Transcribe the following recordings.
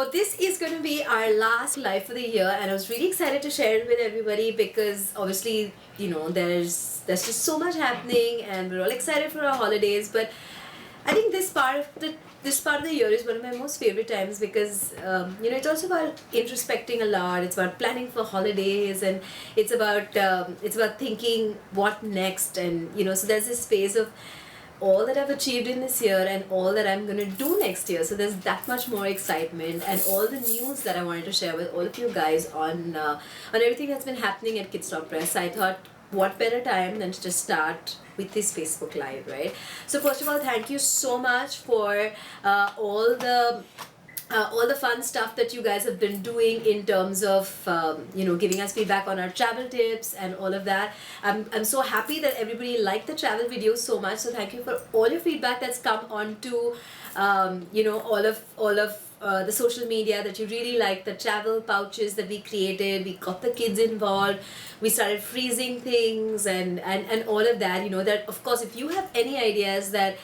So this is going to be our last live for the year, and I was really excited to share it with everybody because obviously, there's just so much happening, and we're all excited for our holidays. But I think this part of the year is one of my most favorite times because it's also about introspecting a lot. It's about planning for holidays, and it's about thinking what next, and so there's this phase of all that I've achieved in this year and all that I'm going to do next year. So there's that much more excitement and all the news that I wanted to share with all of you guys on everything that's been happening at Kidsstoppress. I thought, what better time than to just start with this Facebook Live, right? So first of all, thank you so much for all the fun stuff that you guys have been doing in terms of giving us feedback on our travel tips and all of that. I'm so happy that everybody liked the travel videos so much, so thank you for all your feedback that's come onto all of the social media, that you really like the travel pouches that we created. We got the kids involved, we started freezing things and all of that. That of course, if you have any ideas that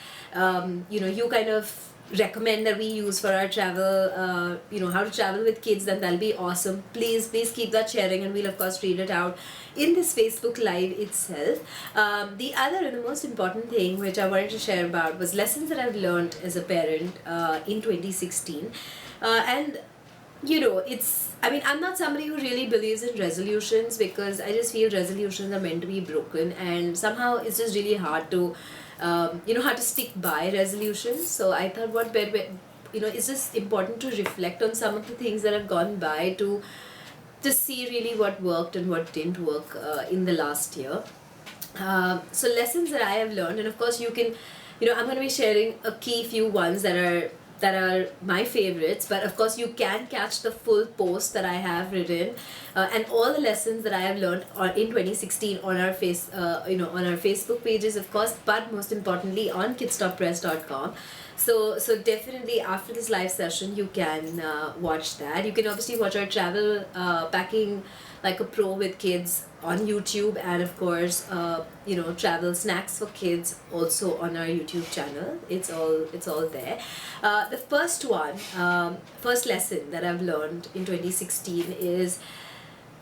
you kind of recommend that we use for our travel, how to travel with kids, then that'll be awesome. Please keep that sharing, and we'll of course read it out in this Facebook Live itself. The other and the most important thing which I wanted to share about was lessons that I've learned as a parent in 2016. And I'm not somebody who really believes in resolutions, because I just feel resolutions are meant to be broken, and somehow it's just really hard to how to stick by resolutions. So I thought, what better, it's just important to reflect on some of the things that have gone by to see really what worked and what didn't work in the last year. So lessons that I have learned, and of course you can, I'm going to be sharing a key few ones that are my favorites, but of course you can catch the full post that I have written and all the lessons that I have learned in 2016 on our on our Facebook pages, of course, but most importantly on kidsstoppress.com. So definitely after this live session you can watch that. You can obviously watch our travel packing like a pro with kids on YouTube, and of course travel snacks for kids also on our YouTube channel. It's all there. The first lesson that I've learned in 2016 is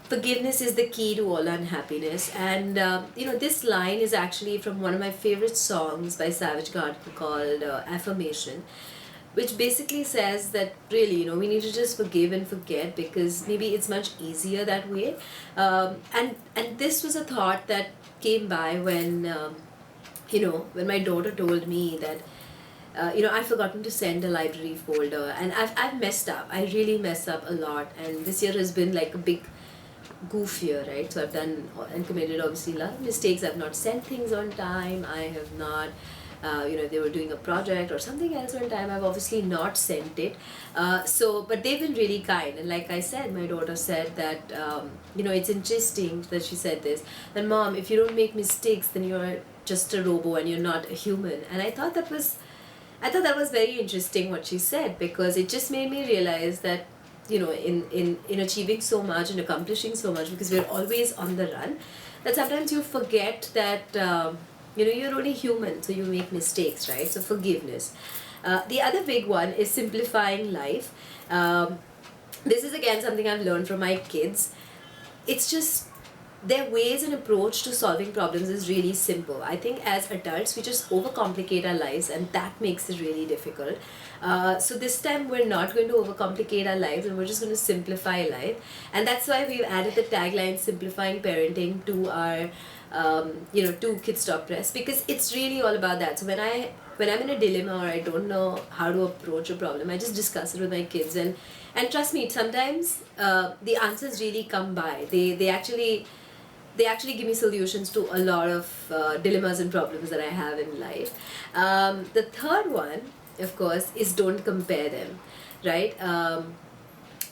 forgiveness is the key to all unhappiness. And this line is actually from one of my favorite songs by Savage Garden called Affirmation, which basically says that really, we need to just forgive and forget, because maybe it's much easier that way. And this was a thought that came by when when my daughter told me that I've forgotten to send a library folder, and I've messed up. I really messed up a lot, and this year has been like a big goof year, right? So I've done and committed obviously a lot of mistakes. I've not sent things on time. I have not they were doing a project or something else on time, I've obviously not sent it. But they've been really kind, and like I said, my daughter said that it's interesting that she said this, that mom, if you don't make mistakes, then you're just a robo and you're not a human. And I thought that was very interesting what she said, because it just made me realize that in achieving so much and accomplishing so much, because we're always on the run, that sometimes you forget that you're only human, so you make mistakes, right? So forgiveness. The other big one is simplifying life. This is again something I've learned from my kids. It's just their ways and approach to solving problems is really simple. I think as adults we just overcomplicate our lives, and that makes it really difficult. So this time we're not going to overcomplicate our lives, and we're just going to simplify life. And that's why we've added the tagline simplifying parenting to our to Kidsstoppress, because it's really all about that. So when I'm in a dilemma or I don't know how to approach a problem, I just discuss it with my kids, and trust me, sometimes the answers really come by. They actually give me solutions to a lot of dilemmas and problems that I have in life. The third one, of course, is don't compare them, right?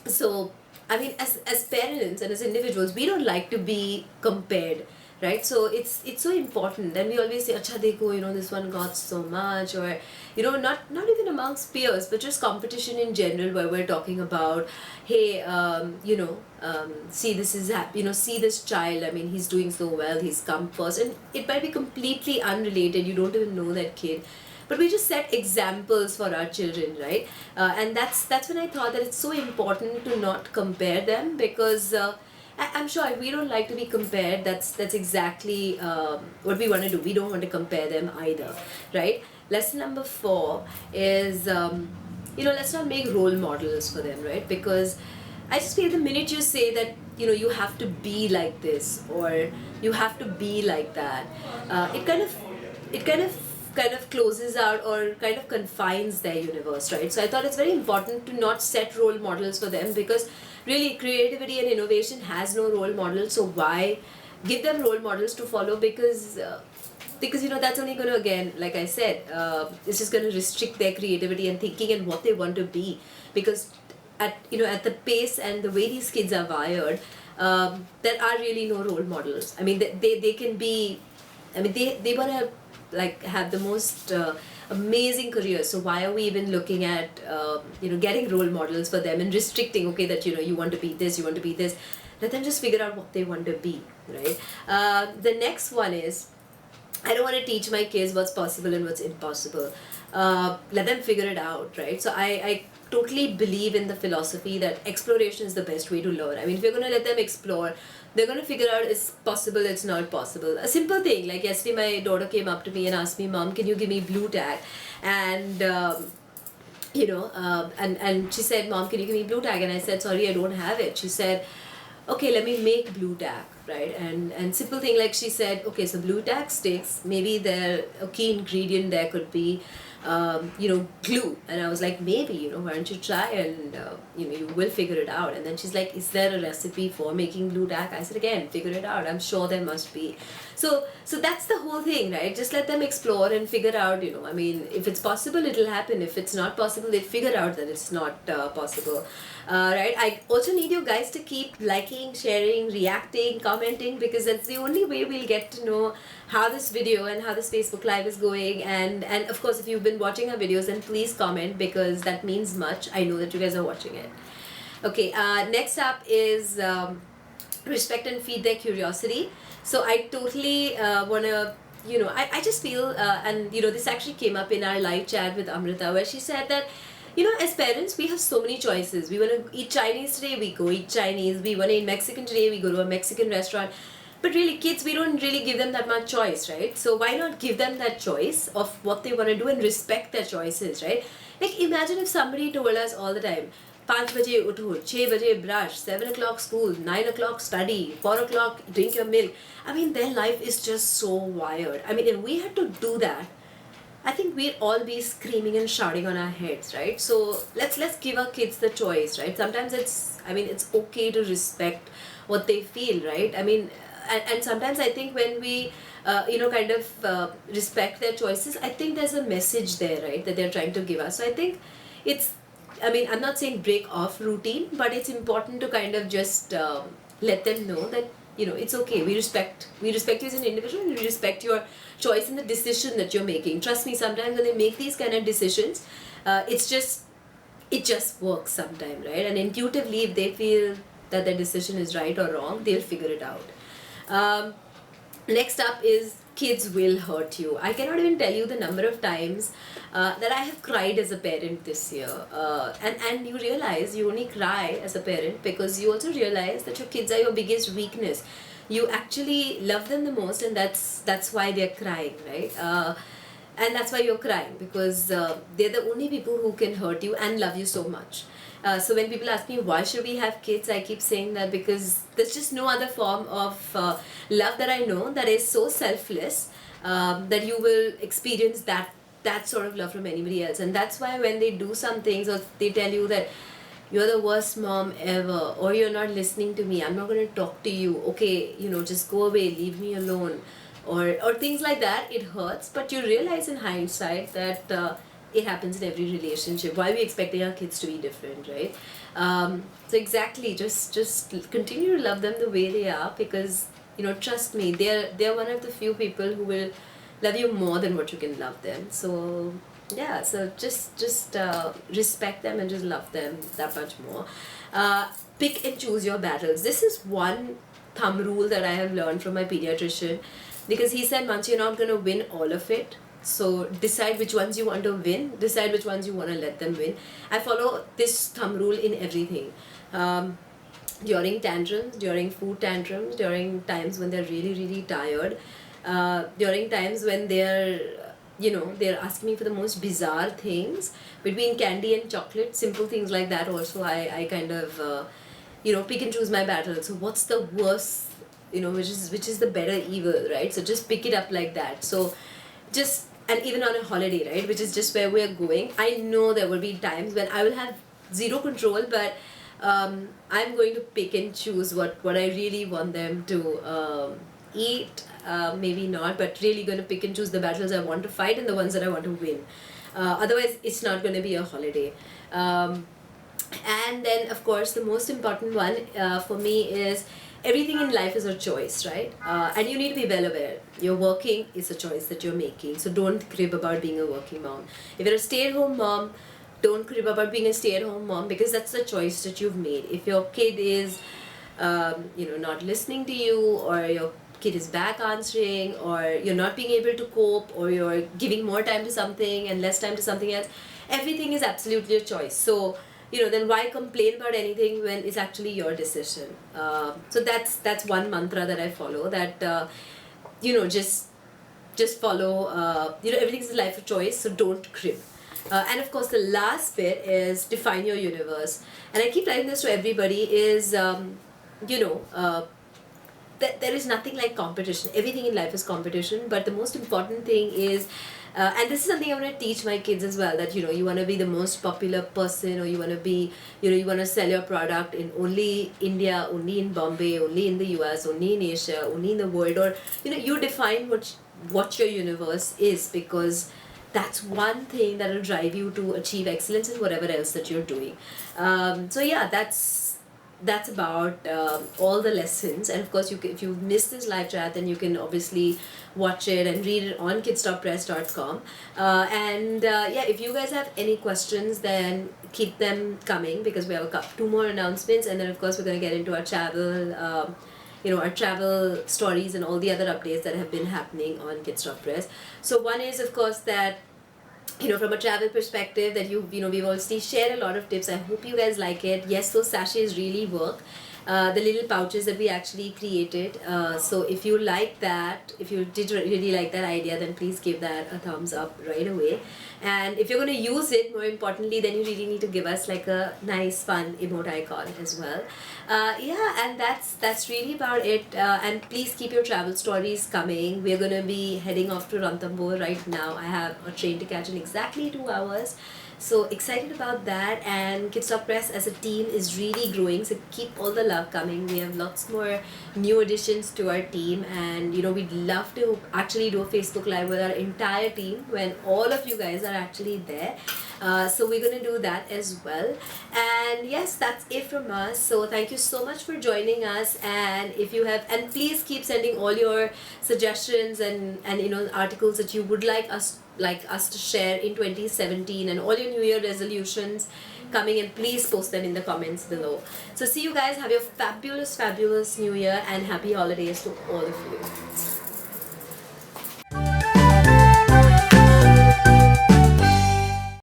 So I mean, as parents and as individuals, we don't like to be compared, right? So it's so important. Then we always say, acha dekho, this one got so much, or not even amongst peers, but just competition in general, where we're talking about, hey, see, this is see this child, I mean, he's doing so well, he's come first, and it might be completely unrelated, you don't even know that kid, but we just set examples for our children, right? And that's when I thought that it's so important to not compare them, because I'm sure if we don't like to be compared, that's exactly what we want to do. We don't want to compare them either, right? Lesson number 4 is, let's not make role models for them, right? Because I just feel the minute you say that, you have to be like this, or you have to be like that, it kind of closes out or kind of confines their universe, right? So I thought it's very important to not set role models for them, because really creativity and innovation has no role model. So why give them role models to follow? Because that's only going to, again, like I said, it's just going to restrict their creativity and thinking and what they want to be. Because at the pace and the way these kids are wired, there are really no role models. I mean, they can be, I mean, they want to like have the most amazing careers. So why are we even looking at getting role models for them and restricting, okay, that you want to be this, you want to be this? Let them just figure out what they want to be, right? The next one is, I don't want to teach my kids what's possible and what's impossible. Let them figure it out, right? So I totally believe in the philosophy that exploration is the best way to learn. I mean, if you're going to let them explore, they're going to figure out it's possible, it's not possible. A simple thing, like yesterday my daughter came up to me and asked me, Mom, can you give me blue tag? And and she said, Mom, can you give me blue tag? And I said, sorry, I don't have it. She said, okay, let me make blue tack, right? And simple thing, like she said, okay, so blue tack sticks, maybe a key ingredient there could be glue. And I was like, maybe, why don't you try, and you will figure it out. And then she's like, is there a recipe for making blue tack? I said, again, figure it out, I'm sure there must be. So that's the whole thing, right? Just let them explore and figure out, I mean, if it's possible, it'll happen. If it's not possible, they figure out that it's not possible. Right? I also need you guys to keep liking, sharing, reacting, commenting, because that's the only way we'll get to know how this video and how this Facebook Live is going. And of course, if you've been watching our videos, then please comment, because that means much. I know that you guys are watching it. Okay, next up is respect and feed their curiosity. So I totally want to, I just feel, and this actually came up in our live chat with Amrita, where she said that, as parents, we have so many choices. We want to eat Chinese today, we go eat Chinese. We want to eat Mexican today, we go to a Mexican restaurant. But really, kids, we don't really give them that much choice, right? So why not give them that choice of what they want to do and respect their choices, right? Like, imagine if somebody told us all the time, 5 baje utho, 6 baje brush, 7 o'clock school, 9 o'clock study, 4 o'clock drink your milk. I mean, their life is just so wired. I mean, if we had to do that, I think we'd all be screaming and shouting on our heads, right? So let's give our kids the choice, right? Sometimes it's okay to respect what they feel, right? I mean, and sometimes I think when we respect their choices, I think there's a message there, right, that they're trying to give us. So I think I'm not saying break off routine, but it's important to kind of just let them know that it's okay. We respect you as an individual, and we respect your choice in the decision that you're making. Trust me, sometimes when they make these kind of decisions, it just works sometimes, right? And intuitively, if they feel that their decision is right or wrong, they'll figure it out. Next up is, kids will hurt you. I cannot even tell you the number of times that I have cried as a parent this year. And you realize you only cry as a parent because you also realize that your kids are your biggest weakness. You actually love them the most, and that's why they're crying, right? And that's why you're crying, because they're the only people who can hurt you and love you so much. So when people ask me why should we have kids, I keep saying that because there's just no other form of love that I know that is so selfless that you will experience that sort of love from anybody else. And that's why when they do some things, or they tell you that you're the worst mom ever, or you're not listening to me, I'm not going to talk to you, okay, just go away, leave me alone, or things like that, it hurts. But you realize in hindsight that it happens in every relationship. Why are we expecting our kids to be different, right? So exactly, just continue to love them the way they are, because trust me, they're one of the few people who will love you more than what you can love them. So yeah, so just respect them and just love them that much more. Pick and choose your battles. This is one thumb rule that I have learned from my pediatrician, because he said, once you're not going to win all of it, So decide which ones you want to win, decide which ones you want to let them win. I follow this thumb rule in everything. During tantrums, during food tantrums, during times when they're really, really tired, during times when they're asking me for the most bizarre things, between candy and chocolate, simple things like that also, I kind of, pick and choose my battles. So what's the worst, which is the better evil, right? So just pick it up like that. So just, and even on a holiday, right, which is just where we're going, I know there will be times when I will have zero control, but I'm going to pick and choose what I really want them to eat. Maybe not, but really going to pick and choose the battles I want to fight and the ones that I want to win. Otherwise, it's not going to be a holiday. And then, of course, the most important one for me is everything in life is a choice, right? And you need to be well aware. Your working is a choice that you're making. So don't crib about being a working mom. If you're a stay-at-home mom, don't crib about being a stay-at-home mom, because that's the choice that you've made. If your kid is, not listening to you, or your kid is back answering, or you're not being able to cope, or you're giving more time to something and less time to something else, everything is absolutely a choice. So then why complain about anything when it's actually your decision? So that's one mantra that I follow, that just follow. Everything's a life of choice, so don't crib. And of course, the last bit is define your universe. And I keep telling this to everybody is, there is nothing like competition. Everything in life is competition, but the most important thing is, and this is something I want to teach my kids as well, that you want to be the most popular person, or you want to be, you want to sell your product in only India, only in Bombay, only in the US, only in Asia, only in the world, or you define what your universe is, because that's one thing that will drive you to achieve excellence in whatever else that you're doing. So yeah, that's about all the lessons. And of course, if you missed this live chat, then you can obviously watch it and read it on kidsstoppress.com. If you guys have any questions, then keep them coming, because we have two more announcements, and then of course we're going to get into our travel, our travel stories and all the other updates that have been happening on Kidsstoppress. So one is, of course, that from a travel perspective, that we've obviously shared a lot of tips. I hope you guys like it. Yes, those sachets really work. The little pouches that we actually created. So if you like that, if you did really like that idea, then please give that a thumbs up right away. And if you're going to use it, more importantly, then you really need to give us like a nice, fun emote icon as well. And that's really about it. And please keep your travel stories coming. We're going to be heading off to Ranthambore right now. I have a train to catch in exactly 2 hours. So excited about that, and Kidsstoppress as a team is really growing, so keep all the love coming. We have lots more new additions to our team, and we'd love to actually do a Facebook Live with our entire team when all of you guys are actually there. So we're going to do that as well. And yes, that's it from us. So thank you so much for joining us, and please keep sending all your suggestions and articles that you would like us to share in 2017, and all your New Year resolutions coming, and please post them in the comments below. So see you guys, have your fabulous New Year, and happy holidays to all of you.